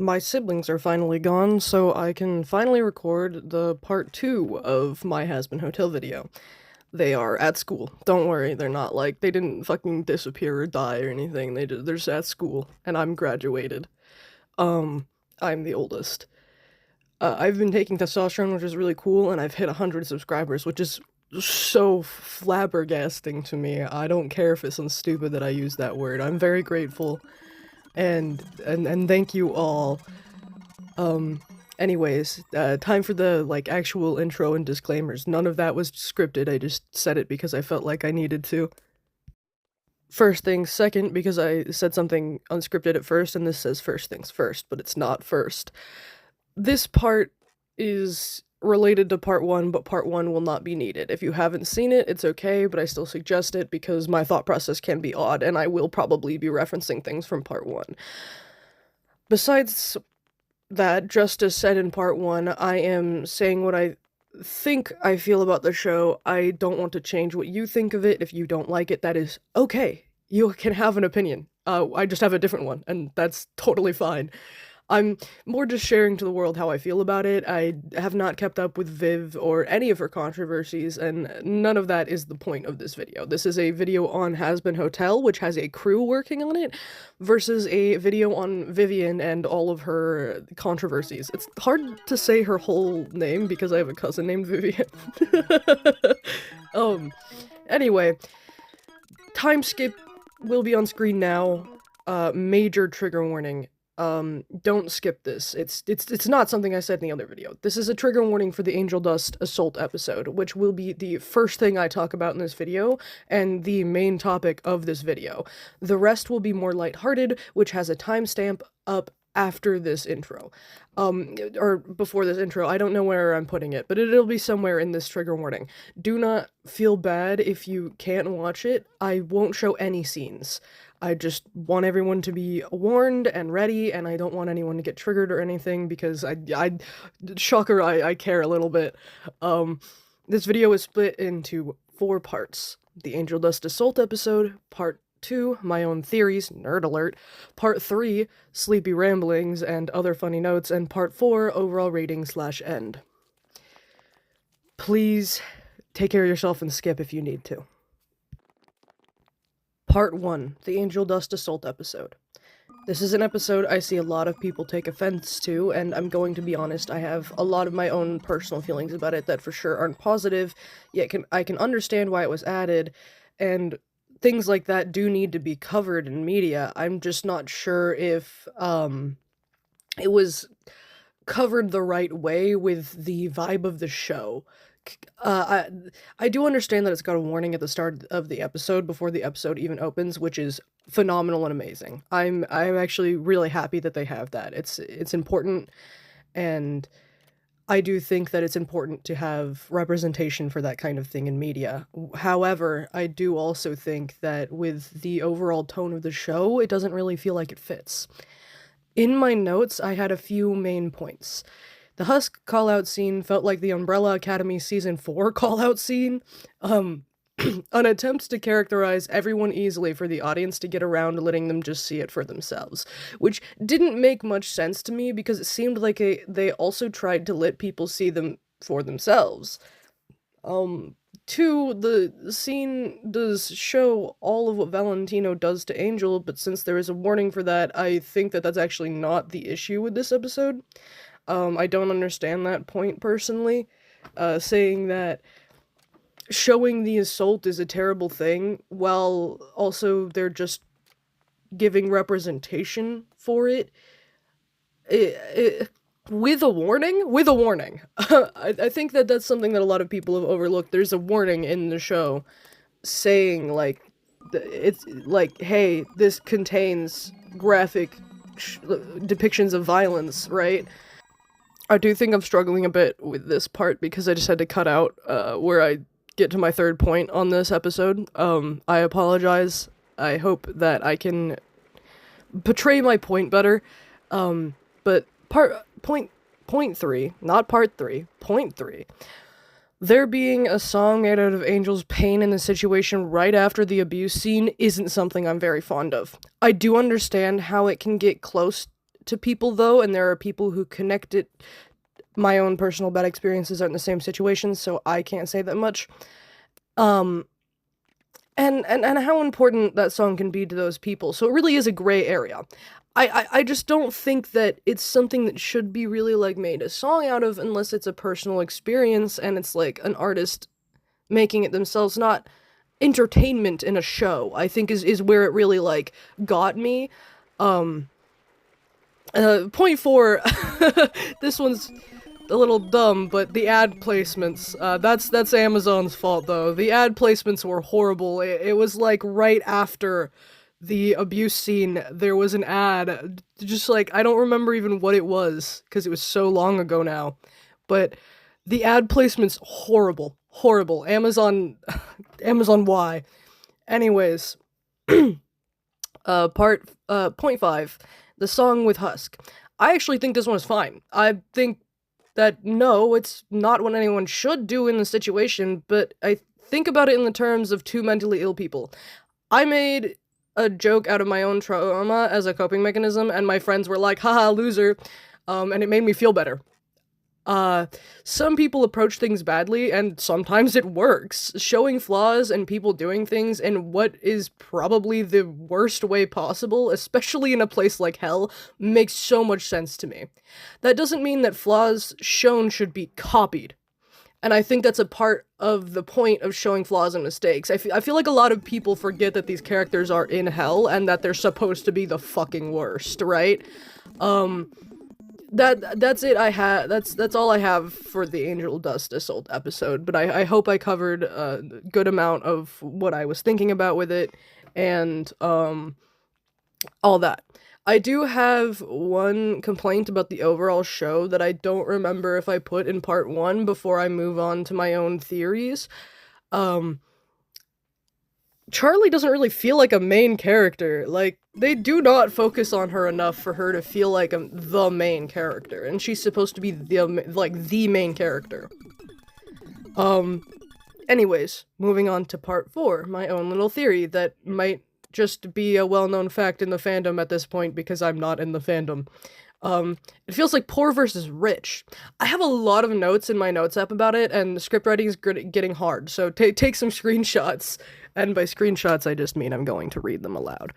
My siblings are finally gone, so I can finally record the part 2 of my Hazbin Hotel video. They are at school. Don't worry, they're not like, they didn't fucking disappear or die or anything. They're just at school, and I'm graduated. Um, I'm the oldest. I've been taking testosterone, which is really cool, and I've hit 100 subscribers, which is so flabbergasting to me. I don't care if it sounds stupid that I use that word. I'm very grateful, and thank you all. Anyways, time for the, actual intro and disclaimers. None of that was scripted, I just said it because I felt like I needed to. First things second, because I said something unscripted at first, and this says first things first, but it's not first. This part is related to part 1, but part 1 will not be needed. If you haven't seen it, it's okay, but I still suggest it because my thought process can be odd, and I will probably be referencing things from part 1. Besides that, just as said in part 1, I am saying what I think I feel about the show. I don't want to change what you think of it. If you don't like it, that is okay. You can have an opinion. I just have a different one, and that's totally fine. I'm more just sharing to the world how I feel about it. I have not kept up with Viv or any of her controversies, and none of that is the point of this video. This is a video on Hazbin Hotel, which has a crew working on it, versus a video on Vivian and all of her controversies. It's hard to say her whole name because I have a cousin named Vivian. Anyway, time skip will be on screen now. Major trigger warning. Don't skip this. It's not something I said in the other video. This is a trigger warning for the Angel Dust Assault episode, which will be the first thing I talk about in this video, and the main topic of this video. The rest will be more lighthearted, which has a timestamp up after this intro. Or before this intro. I don't know where I'm putting it, but it'll be somewhere in this trigger warning. Do not feel bad if you can't watch it. I won't show any scenes. I just want everyone to be warned and ready, and I don't want anyone to get triggered or anything, because shocker, I care a little bit. This video is split into 4 parts. The Angel Dust Assault episode, part 2, my own theories, nerd alert, part 3, sleepy ramblings and other funny notes, and part 4, overall rating / end. Please take care of yourself and skip if you need to. Part 1, the Angel Dust Assault episode. This is an episode I see a lot of people take offense to, and I'm going to be honest, I have a lot of my own personal feelings about it that for sure aren't positive, yet I can understand why it was added, and things like that do need to be covered in media. I'm just not sure if, it was covered the right way with the vibe of the show. I do understand that it's got a warning at the start of the episode before the episode even opens, which is phenomenal and amazing. I'm actually really happy that they have that. It's important, and I do think that it's important to have representation for that kind of thing in media. However, I do also think that with the overall tone of the show, it doesn't really feel like it fits. In my notes, I had a few main points. The Husk call-out scene felt like the Umbrella Academy Season 4 call-out scene. An attempt to characterize everyone easily for the audience to get around to letting them just see it for themselves, which didn't make much sense to me because it seemed like they also tried to let people see them for themselves. 2, the scene does show all of what Valentino does to Angel, but since there is a warning for that, I think that that's actually not the issue with this episode. I don't understand that point personally, saying that showing the assault is a terrible thing, while also they're just giving representation for it. With a warning? With a warning. I think that that's something that a lot of people have overlooked. There's a warning in the show saying, it's like, hey, this contains graphic depictions of violence, right? I do think I'm struggling a bit with this part because I just had to cut out where I get to my third point on this episode. I apologize. I hope that I can portray my point better. But point 3, not part 3, point 3. There being a song made out of Angel's pain in the situation right after the abuse scene isn't something I'm very fond of. I do understand how it can get close it to people though, and there are people who connect it. My own personal bad experiences aren't the same situation, so I can't say that much. Um, and how important that song can be to those people. So it really is a gray area. I just don't think that it's something that should be really like made a song out of unless it's a personal experience and it's like an artist making it themselves, not entertainment in a show. I think is where it really like got me. Um Point four, this one's a little dumb, but the ad placements, that's Amazon's fault though. The ad placements were horrible. It was like right after the abuse scene, there was an ad, just like, I don't remember even what it was, because it was so long ago now, but the ad placements, horrible. Horrible. Amazon why? Anyways, point five, the song with Husk. I actually think this one is fine. I think that no, it's not what anyone should do in the situation, but I think about it in the terms of two mentally ill people. I made a joke out of my own trauma as a coping mechanism, and my friends were like, haha, loser, and it made me feel better. Some people approach things badly, and sometimes it works. Showing flaws and people doing things in what is probably the worst way possible, especially in a place like hell, makes so much sense to me. That doesn't mean that flaws shown should be copied. And I think that's a part of the point of showing flaws and mistakes. I feel like a lot of people forget that these characters are in hell and that they're supposed to be the fucking worst, right? That's it. That's all I have for the Angel Dust Assault episode, but I hope I covered a good amount of what I was thinking about with it, and all that. I do have one complaint about the overall show that I don't remember if I put in part 1 before I move on to my own theories. Charlie doesn't really feel like a main character. Like, they do not focus on her enough for her to feel like the main character, and she's supposed to be the main character. Anyways, moving on to part 4, my own little theory that might just be a well-known fact in the fandom at this point because I'm not in the fandom. It feels like poor versus rich. I have a lot of notes in my notes app about it, and the script writing is getting hard, so take some screenshots. And by screenshots, I just mean I'm going to read them aloud.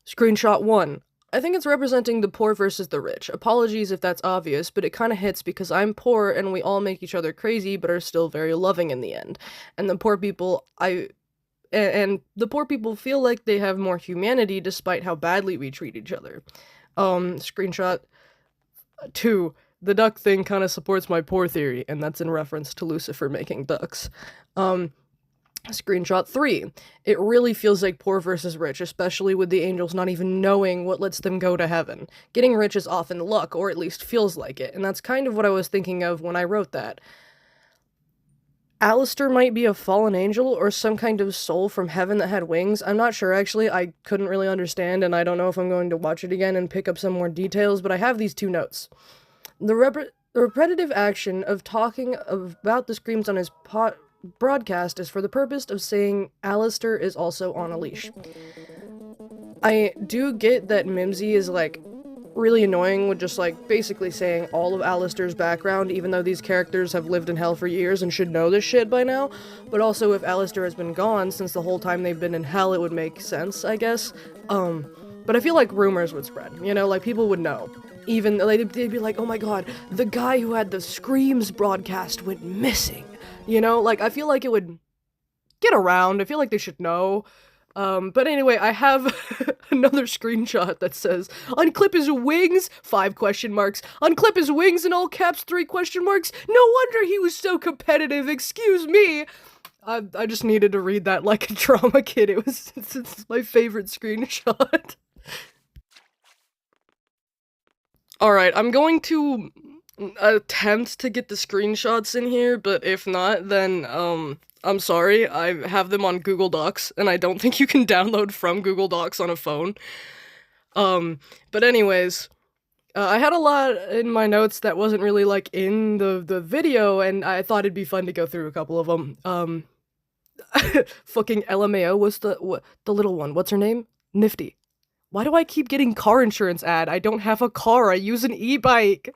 Screenshot 1. I think it's representing the poor versus the rich. Apologies if that's obvious, but it kinda hits because I'm poor and we all make each other crazy but are still very loving in the end. And the poor people, and the poor people feel like they have more humanity despite how badly we treat each other. Screenshot 2. The duck thing kinda supports my poor theory, and that's in reference to Lucifer making ducks. Screenshot 3. It really feels like poor versus rich, especially with the angels not even knowing what lets them go to heaven. Getting rich is often luck, or at least feels like it, and that's kind of what I was thinking of when I wrote that. Alistair might be a fallen angel, or some kind of soul from heaven that had wings. I'm not sure, actually. I couldn't really understand, and I don't know if I'm going to watch it again and pick up some more details, but I have these 2 notes. The repetitive action of talking about the screams on his broadcast is for the purpose of saying Alistair is also on a leash. I do get that Mimsy is, like, really annoying with just, like, basically saying all of Alistair's background, even though these characters have lived in hell for years and should know this shit by now, but also if Alistair has been gone since the whole time they've been in hell, it would make sense, I guess. But I feel like rumors would spread, you know, like, people would know. Even, they'd be like, oh my god, the guy who had the Screams broadcast went missing. You know, like, I feel like it would get around. I feel like they should know. But anyway, I have another screenshot that says, unclip his wings, 5 question marks. Unclip his wings in all caps, 3 question marks. No wonder he was so competitive, excuse me. I just needed to read that like a drama kid. It's my favorite screenshot. Alright, I'm going to attempt to get the screenshots in here, but if not, then, I'm sorry, I have them on Google Docs, and I don't think you can download from Google Docs on a phone. But anyways, I had a lot in my notes that wasn't really, like, in the video, and I thought it'd be fun to go through a couple of them. Fucking LMAO was the little one, what's her name? Nifty. Why do I keep getting car insurance ad? I don't have a car, I use an e-bike.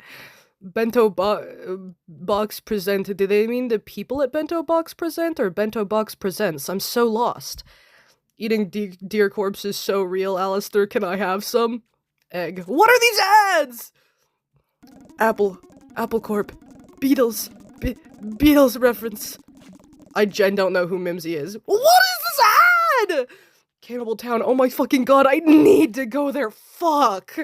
Box present. Do they mean the people at Bento Box present or Bento Box presents? I'm so lost. Eating deer corpse is so real, Alistair. Can I have some? Egg. What are these ads? Apple Corp. Beatles. Beatles reference. I don't know who Mimsy is. What is this ad? Cannibal Town. Oh my fucking god, I need to go there. Fuck.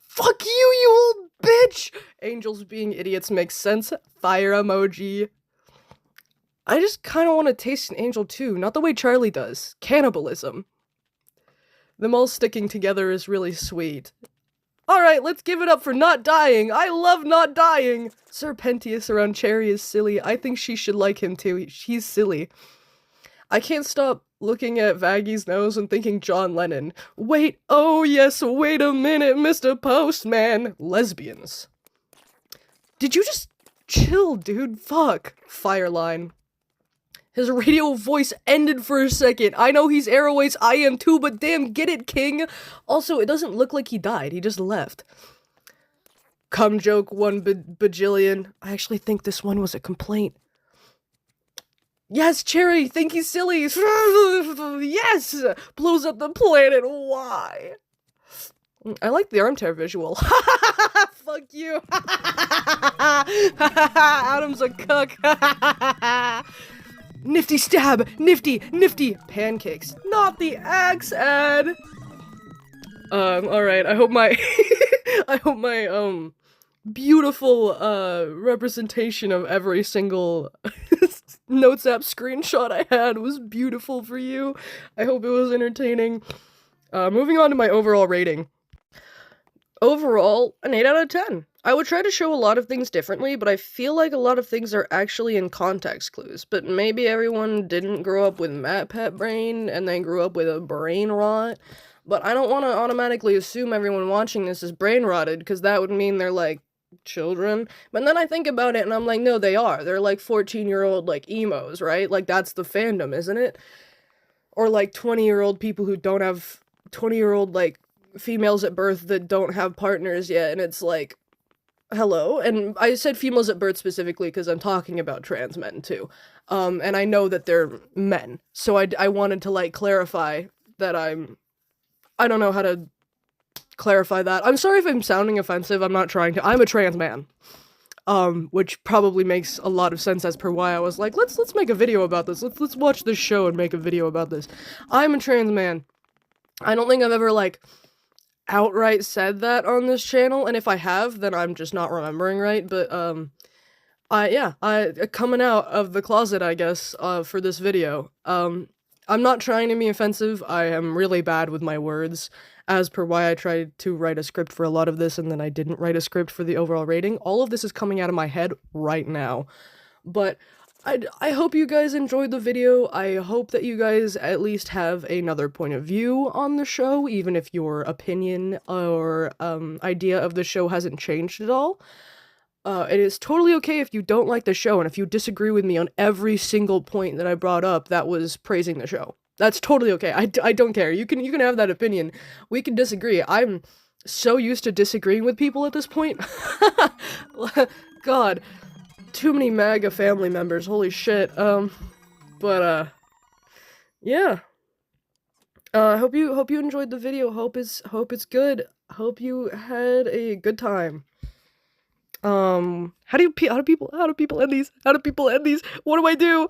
Fuck you, you old bitch! Angels being idiots makes sense. Fire emoji. I just kind of want to taste an angel too, not the way Charlie does. Cannibalism. Them all sticking together is really sweet. Alright, let's give it up for not dying. I love not dying. Serpentius around Cherry is silly. I think she should like him too. He's silly. I can't stop looking at Vaggy's nose and thinking John Lennon. Wait, oh yes, wait a minute, Mr. Postman. Lesbians. Did you just chill, dude? Fuck. Fireline. His radio voice ended for a second. I know he's Airways, I am too, but damn, get it, King. Also, it doesn't look like he died, he just left. Cum joke 1 bajillion. I actually think this one was a complaint. Yes, Cherry, think he's silly. Yes! Blows up the planet. Why? I like the armchair visual. Fuck you. Adam's a cook. Nifty stab. Nifty. Pancakes. Not the axe ad. Alright, I hope my beautiful, representation of every single Notes app screenshot I had was beautiful for you. I hope it was entertaining. Moving on to my overall rating. Overall, an 8 out of 10. I would try to show a lot of things differently, but I feel like a lot of things are actually in context clues. But maybe everyone didn't grow up with MatPat brain, and they grew up with a brain rot. But I don't want to automatically assume everyone watching this is brain rotted, because that would mean they're like, children. But then I think about it and I'm like, no, they are. They're like 14-year-old like emos, right? Like that's the fandom, isn't it? Or like 20-year-old people who don't have 20-year-old like females at birth that don't have partners yet, and it's like, hello. And I said females at birth specifically because I'm talking about trans men too. And I know that they're men. So I wanted to like clarify that I don't know how to clarify that. I'm sorry if I'm sounding offensive, I'm not trying to. I'm a trans man. Which probably makes a lot of sense as per why I was like, let's make a video about this. Let's watch this show and make a video about this. I'm a trans man. I don't think I've ever like outright said that on this channel, and if I have, then I'm just not remembering right, but I coming out of the closet, I guess, for this video. I'm not trying to be offensive. I am really bad with my words, as per why I tried to write a script for a lot of this and then I didn't write a script for the overall rating. All of this is coming out of my head right now. But I hope you guys enjoyed the video. I hope that you guys at least have another point of view on the show, even if your opinion or idea of the show hasn't changed at all. It is totally okay if you don't like the show, and if you disagree with me on every single point that I brought up that was praising the show. That's totally okay. I don't care. You can have that opinion. We can disagree. I'm so used to disagreeing with people at this point. God, too many MAGA family members. Holy shit. Yeah. Hope you enjoyed the video. Hope it's good. Hope you had a good time. How do people end these? What do I do?